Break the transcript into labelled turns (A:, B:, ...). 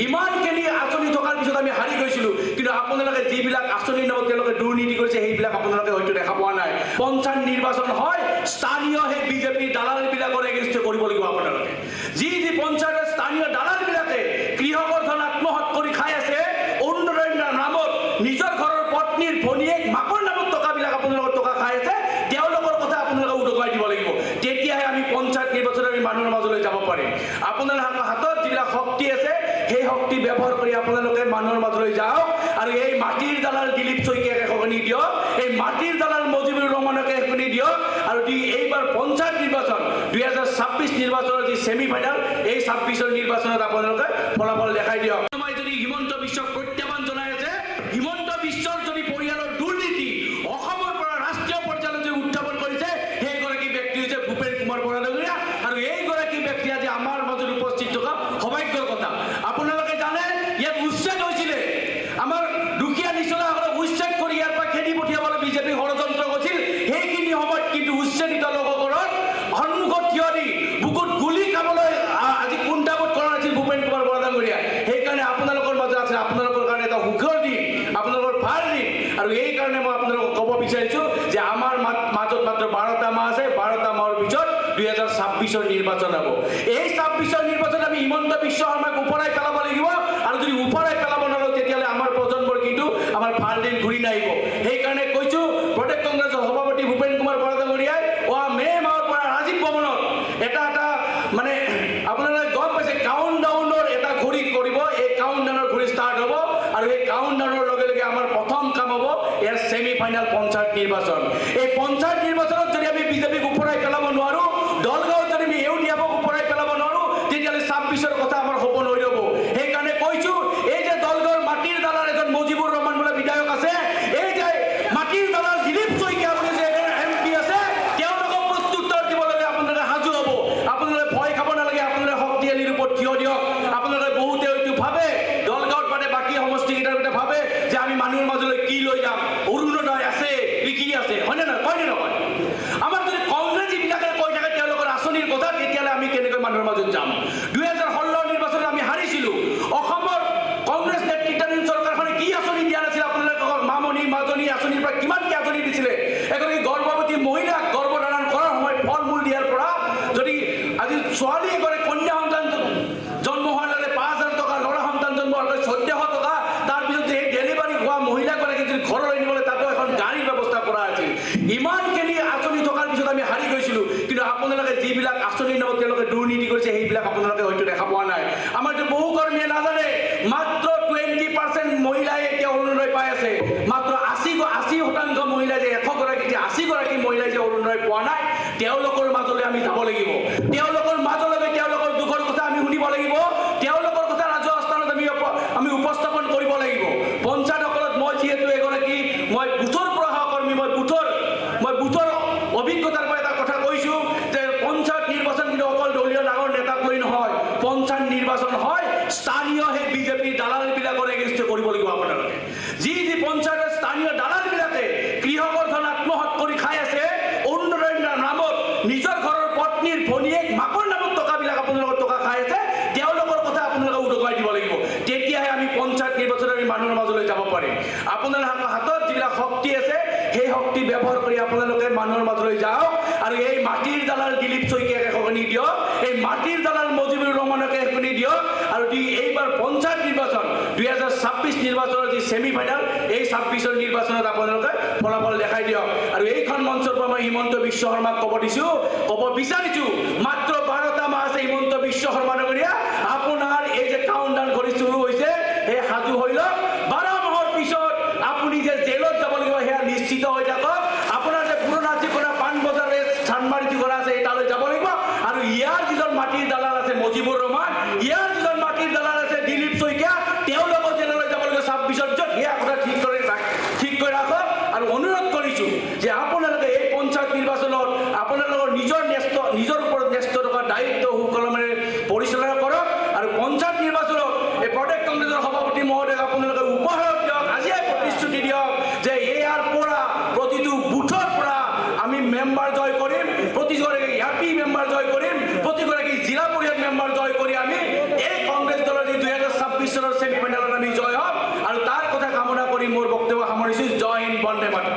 A: ইমানখিনি আঁচনি থকাৰ পিছত আমি হাৰি গৈছিলোঁ, কিন্তু আপোনালোকে যিবিলাক আঁচনিৰ নামত তেওঁলোকে দুৰ্নীতি কৰিছে সেইবিলাক আপোনালোকে হয়তো দেখা পোৱা নাই। পঞ্চায়ত নিৰ্বাচন হয় স্থানীয় সেই বিজেপিৰ দালালবিলাকৰ এগেইনষ্টে কৰিব লাগিব আপোনালোকে। যি পঞ্চায়তৰ স্থানীয় দালালবিলাকে কৃষকৰ ধন আত্মসাৎ কৰি খাই আছে, অৰুণোদয়ৰ নামত নিজৰ ঘৰৰ পত্নীৰ ভনীয়েক মাকৰ নামত টকাবিলাক আপোনালোকৰ টকা খাই আছে, তেওঁলোকৰ কথা আপোনালোকে উদঙাই দিব লাগিব। তেতিয়াহে আমি পঞ্চায়ত নিৰ্বাচনত আমি মানুহৰ মাজলৈ যাব পাৰিম। আপোনালোকৰ হাতত যিবিলাক শক্তি আছে সেই শক্তি ব্যৱহাৰ কৰি আপোনালোকে মানুহৰ মাজলৈ যাওক আৰু এই মাটিৰ দালাল দিলীপ শইকীয়াক এখনি দিয়ক, এই মাটিৰ দালাল মজিবুৰ ৰহমানকে এখনি দিয়ক আৰু এইবাৰ পঞ্চায়ত নিৰ্বাচন 2026 নিৰ্বাচনৰ যি ছেমি ফাইনেল, এই 26ৰ নিৰ্বাচনত আপোনালোকে ফলাফল দেখাই দিয়ক। মই যদি হিমন্ত বিশ্বক প্ৰত্যাহ্বান জনাই আছে, হিমন্ত বিশ্বৰ যদি পৰিয়ালৰ দুৰ্নীতি অসমৰ পৰা ৰাষ্ট্ৰীয় পৰ্যায়লৈ উত্থাপন কৰিছে, সেইগৰাকী ব্যক্তি হৈছে ভূপেন কুমাৰ বৰা ডাঙৰীয়া আৰু এইগৰাকী ব্যক্তি আজি আমাৰ মাজত উপস্থিত থকা সৌভাগ্যৰ কথা। আপোনালোকে জানে ইয়াত উচ্ছেদ হৈছিলে, আমাৰ দুখীয়া নিচলাসকলক উচ্ছেদ কৰি ইয়াৰ পৰা খেদি পঠিয়াবলৈ বিজেপি ষড়যন্ত্ৰ কৰিছিল। সেইখিনি সময়ত কিন্তু উচ্ছেদিত লোকসকলৰ সন্মুখত থিয় দি বুকুত গুলি খাবলৈ আজি কুণ্ঠাবোধ কৰা নাছিল ভূপেন কুমাৰ বৰা ডাঙৰীয়া। সেইকাৰণে আপোনালোকৰ মাজত আছে, আপোনালোকৰ কাৰণে এটা সুখৰ দিন, আপোনালোকৰ ভাল দিন। আৰু এই কাৰণে মই আপোনালোকক ক'ব বিচাৰিছোঁ যে আমাৰ মাজত মাত্ৰ 12টা মাহ আছে, 12টা মাহৰ পিছত 2026ৰ নিৰ্বাচন হ'ব। এই 26ৰ নিৰ্বাচন আমি হিমন্ত বিশ্ব শৰ্মাক উপৰাই পেলাব লাগিব আৰু যদি উপৰাই পেলাব নোৱাৰোঁ তেতিয়াহ'লে আমাৰ প্ৰজন্মৰ কিন্তু আমাৰ ভাল দিন ঘূৰি নাহিব। সেইকাৰণে কৈছোঁ প্ৰদেশ কংগ্ৰেছৰ সভাপতি ভূপেন কুমাৰ বৰা ডাঙৰীয়াই মে' মাহৰ পৰা ৰাজীৱ ভৱনত এটা মানে আপোনালোকে গম পাইছে কাউণ্টডাউনৰ এটা ঘড়ী কৰিব। এই কাউণ্টডাউনৰ ঘড়ী ষ্টাৰ্ট হ'ব আৰু এই কাউণ্টডাউনৰ লগে লগে আমাৰ প্ৰথম কাম হ'ব ইয়াৰ ছেমি ফাইনেল পঞ্চায়ত নিৰ্বাচন। এই পঞ্চায়ত নিৰ্বাচনত যদি আমি বিজেপিক উপৰাই পেলাব নোৱাৰোঁ, দলগাঁৱত যদি আমি ইউডিএফক উপৰাই পেলাব নোৱাৰোঁ, তেতিয়াহ'লে 26ৰ কথা আমাৰ সপোন হৈ ৰ'ব। সেইকাৰণে কৈছোঁ এই যে দলগাঁৱৰ মাটিৰ দালাল এজন মজিবুৰ ৰহমান বোলা বিধায়ক আছে, এই যে মাটিৰ দালাল দিলীপ শইকীয়া বুলি যে MP আছে, তেওঁলোকক প্ৰত্যুত্তৰ দিবলৈ আপোনালোকে সাজু হ'ব। আপোনালোকে ভয় খাব নালাগে, আপোনালোকে শক্তিশালীৰ ওপৰত থিয় দিয়ক। আপোনালোকে বহুতে হয়তো ভাবে দলগাঁৱত মানে বাকী সমষ্টিকেইটাৰ ভিতৰত ভাবে যে আমি মানুহৰ মাজলৈ কি লৈ যাম, অৰুণোদয় আছে, কি আছে, হয়নে নহয়, কয়নে নকয়? আমাৰ যদি কংগ্ৰেছীবিলাকে কৈ থাকে তেওঁলোকৰ আঁচনিৰ কথা, তেতিয়াহ'লে আমি কেনেকৈ মানুহৰ মাজত যাম? 2016 নিৰ্বাচনত আমি হাৰিছিলোঁ। অসমৰ কংগ্ৰেছ নেতৃত্বাধীন চৰকাৰখনে কি আঁচনি দিয়া নাছিল? আপোনালোকৰ মামনি মাজনী আঁচনিৰ পৰা কিমানকৈ আঁচনি দিছিলে? এগৰাকী গৰ্ভৱতী মহিলাক গৰ্ভধাৰণ কৰাৰ সময়ত ফল মূল দিয়াৰ পৰা যদি আজি ছোৱালী এগৰাকী কন্যা সন্তান জন্ম হোৱাৰ লগে 5,000 টকা, ল'ৰা সন্তান জন্ম হোৱাৰ লগে 1400 টকা, তাৰপিছত সেই ডেলিভাৰী হোৱা মহিলাগৰাকী যদি ঘৰলৈ নিবলৈ তাতো এখন গাড়ীৰ ব্যৱস্থা কৰা আছিল। ইমানখিনি আঁচনি থকাৰ পিছত আমি হাৰি গৈছিলোঁ, কিন্তু আপোনালোকে যিবিলাক আঁচনিৰ নামত তেওঁলোকে দুৰ্নীতি কৰিছে সেইবিলাক আপোনালোকে হয়তো দেখা পোৱা নাই। আমাৰতো বহু কৰ্মীয়ে নাজানে মাত্ৰ 20% মহিলাই এতিয়া অৰুণোদয় পাই আছে। মাত্ৰ 80% মহিলাই যে 100গৰাকী যে 80গৰাকী মহিলাই যে অৰুণোদয় পোৱা নাই, তেওঁলোকৰ মাজলৈ আমি যাব লাগিব। তেওঁলোকৰ মাজলৈ তেওঁলোকৰ দুখৰ কথা আমি শুনিব লাগিব। তেওঁলোকৰ কথা ৰাজহুৱা স্থানত আমি উপস্থাপন কৰিব লাগিব। পঞ্চায়তসকলত মই যিহেতু এগৰাকী মই বুথৰ পৰা সহকৰ্মী, মই বুথৰ অভিজ্ঞতাৰ পৰা এটা কথা কৈছোঁ যে পঞ্চায়ত নিৰ্বাচন কিন্তু অকল দলীয় ডাঙৰ নেতাক লৈ নহয়, পঞ্চায়ত নিৰ্বাচন হয় স্থানীয় সেই বিজেপিৰ দালালবিলাকৰ এগেইনষ্টে কৰিব লাগিব আপোনালোকে। যি পঞ্চায়তৰ স্থানীয় দালালবিলাকে কৃষকৰ ধন আত্মসাৎ কৰি খাই আছে, অৰুণোদয়ৰ নামত নিজৰ ঘৰৰ পত্নীৰ ভনীয়েক মাকৰ নামত টকাবিলাক আপোনালোকৰ টকা খাই আছে, তেওঁলোকৰ কথা আপোনালোকে উদঙাই দিব লাগিব। তেতিয়াহে আমি পঞ্চায়ত নিৰ্বাচনত আমি মানুহৰ মাজলৈ যাব পাৰিম। আপোনালোকৰ হাতত যিবিলাক শক্তি আছে সেই শক্তি ব্যৱহাৰ কৰি আপোনালোকে মানুহৰ মাজলৈ যাওক আৰু এই মাটিৰ দালাল দিলীপ শইকীয়াক এখনি দিয়ক, এই মাটিৰ দালাল মজিবুৰ ৰহমানকে এখনি দিয়ক আৰু এইবাৰ পঞ্চায়ত নিৰ্বাচন 2026 নিৰ্বাচনৰ যি ছেমি ফাইনেল, এই 26ৰ নিৰ্বাচনত আপোনালোকে ফলাফল দেখাই দিয়ক। আৰু এইখন মঞ্চৰ পৰা মই হিমন্ত বিশ্ব শৰ্মাক ক'ব বিচাৰিছোঁ মাত্ৰ 12টা মাহ আছে হিমন্ত বিশ্ব শৰ্মা ডাঙৰীয়া, আপোনাৰ এই যে কাউণ্টডাউন ঘড়ী শুৰু হৈছে সেই সাজু হৈ লওক। 12 মাহৰ পিছত আপুনি যে জেলত যাব লাগিব সেয়া নিশ্চিত হৈ থাকক। আপোনাৰ যে পুৰণা যিকোনা পাণ বজাৰে চানমাৰী যিকোনা আছে তালৈ যাব লাগিব আৰু ইয়াৰ যিজন মাটিৰ দালাল আছে মজিবুৰ ৰহমান, ইয়াৰ যিজন মাটিৰ দালাল আছে দিলীপ শইকীয়া, তেওঁলোকৰ জেললৈ যাব লাগিব 26ৰ পিছত। সেয়া কথা ঠিক কৰি ৰাখক আৰু অনুৰোধ কৰিছোঁ যে আপোনালোকে এই পঞ্চায়ত নিৰ্বাচনত আপোনালোকৰ নিজৰ ওপৰত ন্যস্ত থকা দায়িত্ব সুকলমেৰে পৰিচালনা কৰক আৰু পঞ্চায়ত নিৰ্বাচনত এই প্ৰদেশ কংগ্ৰেছৰ সভাপতি মহোদয়ক আপোনালোকে বন্দে মাতৰম